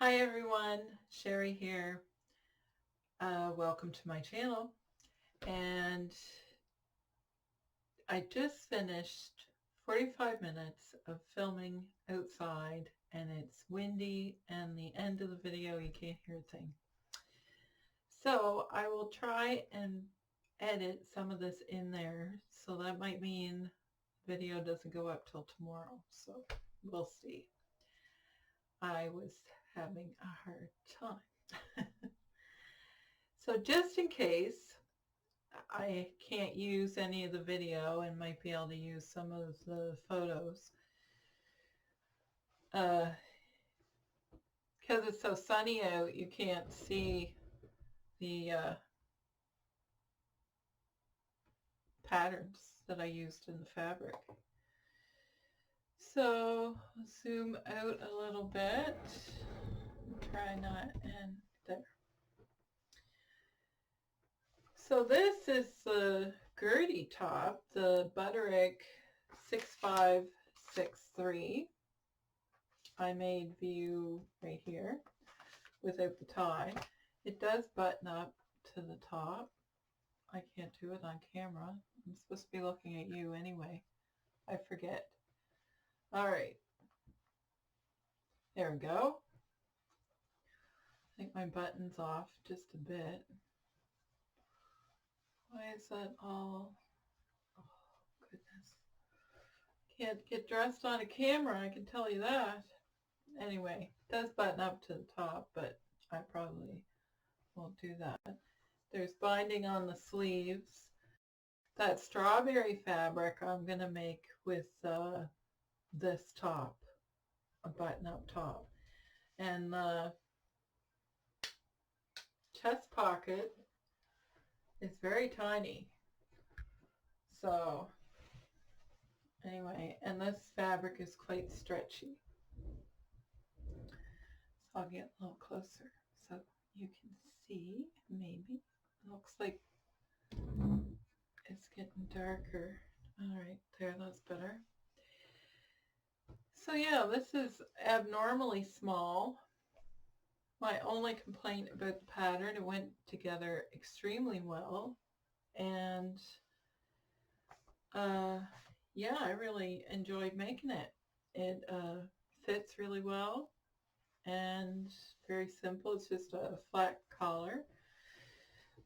Hi everyone, Sherry here. Welcome to my channel. And I just finished 45 minutes of filming outside, and it's windy, and the end of the video you can't hear a thing. So I will try and edit some of this in there, so that might mean the video doesn't go up till tomorrow, so we'll see. I was having a hard time. So just in case I can't use any of the video and might be able to use some of the photos, because it's so sunny out, you can't see the patterns that I used in the fabric. So zoom out a little bit, try not, and there. So this is the Gertie top, the Butterick 6563. I made view right here without the tie. It does button up to the top. I can't do it on camera. I'm supposed to be looking at you anyway. I forget. All right. There we go. I think my button's off just a bit. Why is that all? Oh, goodness. Can't get dressed on a camera, I can tell you that. Anyway, it does button up to the top, but I probably won't do that. There's binding on the sleeves. That strawberry fabric I'm going to make with this top, a button-up top. And the chest pocket is very tiny. So anyway, and this fabric is quite stretchy. So I'll get a little closer so you can see, maybe. It looks like it's getting darker. All right, there, that's better. So yeah, this is abnormally small. My only complaint about the pattern, it went together extremely well. And yeah, I really enjoyed making it. It fits really well and very simple. It's just a flat collar.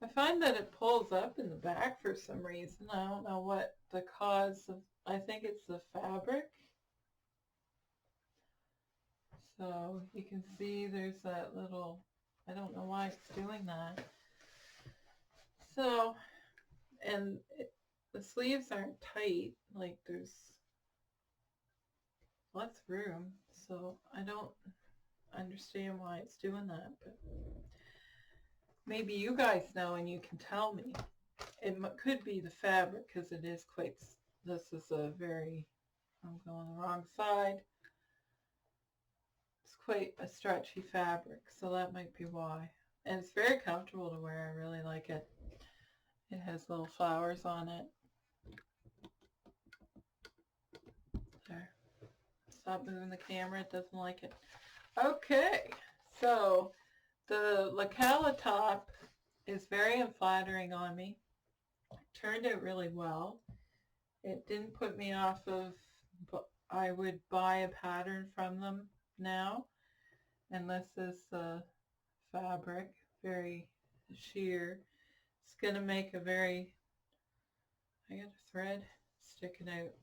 I find that it pulls up in the back for some reason. I don't know what the cause of, I think it's the fabric. So you can see there's that little, I don't know why it's doing that. So, and the sleeves aren't tight, like there's lots of room. So I don't understand why it's doing that, but maybe you guys know and you can tell me. It could be the fabric because it is quite, this is a very, I'm going the wrong side. It's quite a stretchy fabric, so that might be why. And it's very comfortable to wear. I really like it. It has little flowers on it. There. Stop moving the camera. It doesn't like it. Okay, so the Lekala top is very unflattering on me. It turned out really well. It didn't put me off of, I would buy a pattern from them now. And this is the fabric, very sheer. It's going to make a very, I got a thread sticking out.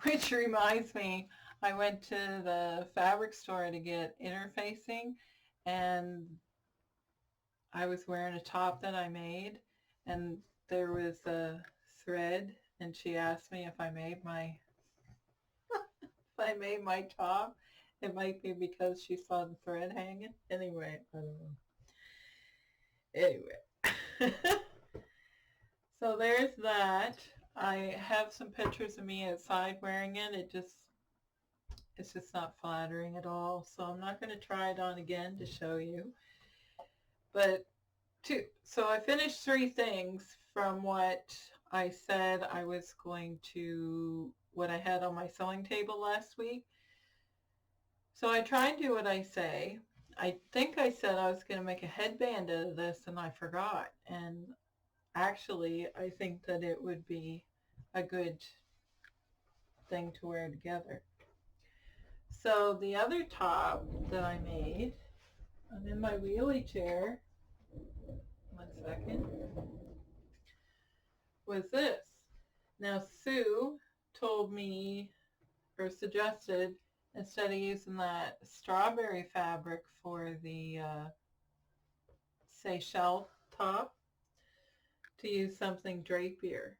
Which reminds me, I went to the fabric store to get interfacing, and I was wearing a top that I made, and there was a thread, and she asked me if I made my top. It might be because she saw the thread hanging. Anyway, I don't know. Anyway. So there's that. I have some pictures of me outside wearing it. It's just not flattering at all. So I'm not going to try it on again to show you. But so I finished 3 things from what I said I was going to, what I had on my sewing table last week. So I try and do what I say. I think I said I was going to make a headband out of this and I forgot. And actually, I think that it would be a good thing to wear together. So the other top that I made, I'm in my wheelie chair, 1 second, was this. Now Sue told me or suggested instead of using that strawberry fabric for the Seychelles top to use something drapier.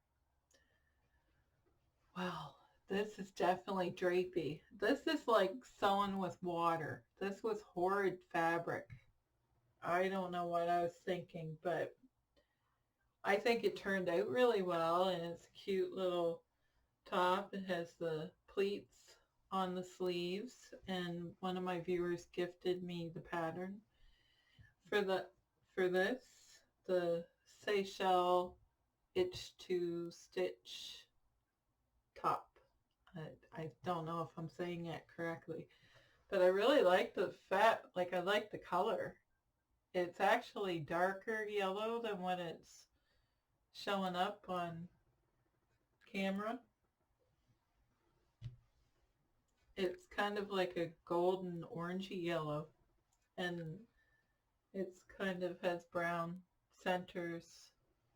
Well, this is definitely drapey. This is like sewn with water. This was horrid fabric. I don't know what I was thinking, but I think it turned out really well, and it's a cute little top. It has the pleats on the sleeves, and one of my viewers gifted me the pattern for this, the Seychelles itch to stitch top. I don't know if I'm saying it correctly, but I really like the I like the color. It's actually darker yellow than what it's showing up on camera. It's kind of like a golden orangey yellow, and it's kind of has brown centers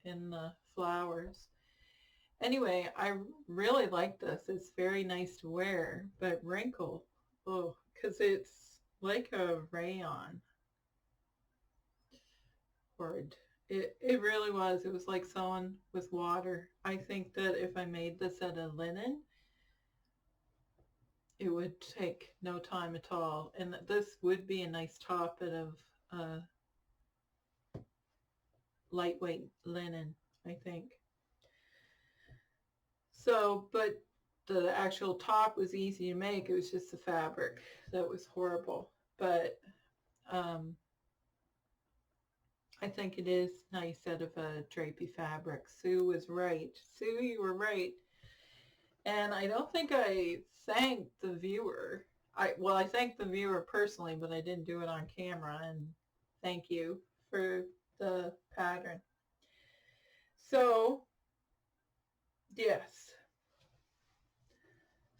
in the flowers. Anyway, I really like this. It's very nice to wear, but wrinkled. Oh, because it's like a rayon. Horrid. It really was. It was like sewn with water. I think that if I made this out of linen, it would take no time at all. And this would be a nice top out of lightweight linen, I think. So, but the actual top was easy to make. It was just the fabric that was horrible. But I think it is nice out of a drapey fabric. Sue was right. Sue, you were right. And I don't think I thanked the viewer. I thanked the viewer personally, but I didn't do it on camera. And thank you for the pattern. So, yes.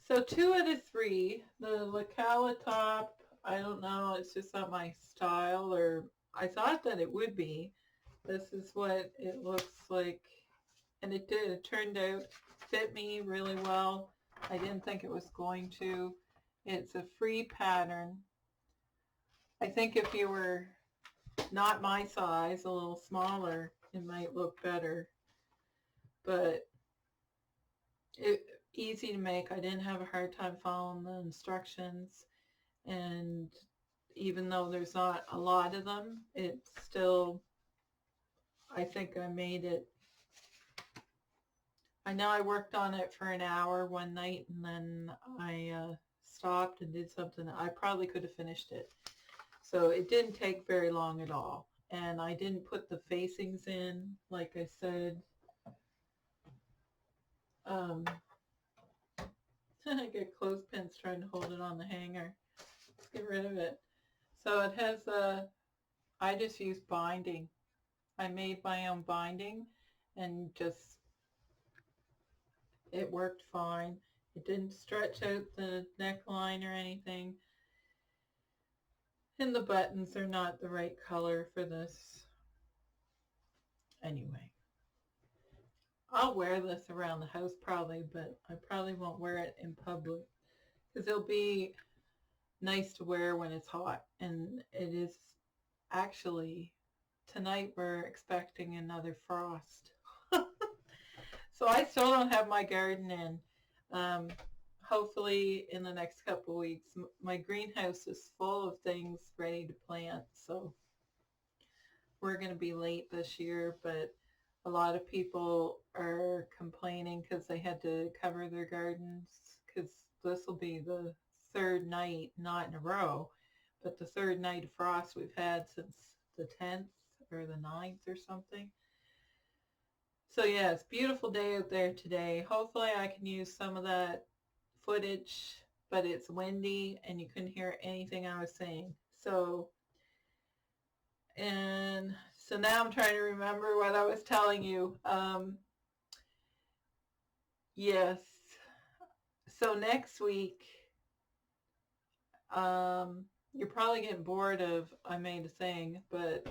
So 2 out of 3. The Lekala top, I don't know, it's just not my style, or I thought that it would be. This is what it looks like. And it did. It turned out, fit me really well. I didn't think it was going to. It's a free pattern. I think if you were not my size, a little smaller, it might look better. But easy to make. I didn't have a hard time following the instructions. And even though there's not a lot of them, it's still, I think I made it. I know I worked on it for an hour one night, and then I stopped and did something. I probably could have finished it. So it didn't take very long at all. And I didn't put the facings in, like I said. I get clothespins trying to hold it on the hanger. Let's get rid of it. So it has I just used binding. I made my own binding, and just, it worked fine. It didn't stretch out the neckline or anything. And the buttons are not the right color for this. Anyway, I'll wear this around the house probably, but I probably won't wear it in public because it'll be nice to wear when it's hot. And it is actually, tonight we're expecting another frost. So I still don't have my garden in. Hopefully in the next couple of weeks. My greenhouse is full of things ready to plant, so we're going to be late this year, but a lot of people are complaining because they had to cover their gardens, because this will be the 3rd night, not in a row, but the 3rd night of frost we've had since the 10th or the 9th or something. So yeah, it's a beautiful day out there today. Hopefully I can use some of that footage but it's windy and you couldn't hear anything I was saying. So now I'm trying to remember what I was telling you. Yes. So next week, you're probably getting bored of I Made a Saying, but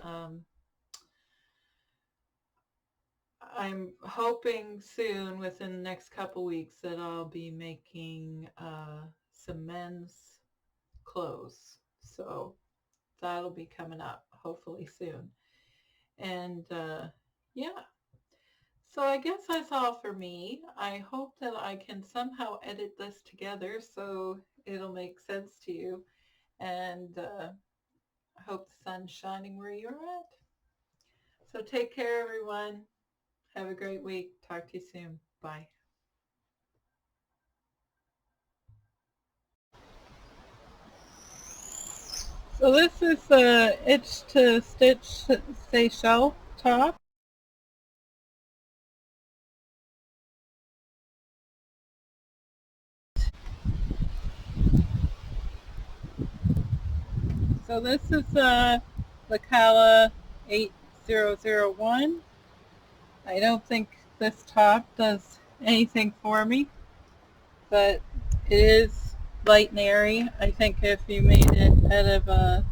I'm hoping soon, within the next couple weeks, that I'll be making some men's clothes. So that'll be coming up hopefully soon. And yeah. So I guess that's all for me. I hope that I can somehow edit this together so it'll make sense to you. And I hope the sun's shining where you're at. So take care, everyone. Have a great week. Talk to you soon. Bye. So this is the Itch to Stitch Seychelles top. So this is Lekala 8001. I don't think this top does anything for me, but it is light and airy. I think if you made it out of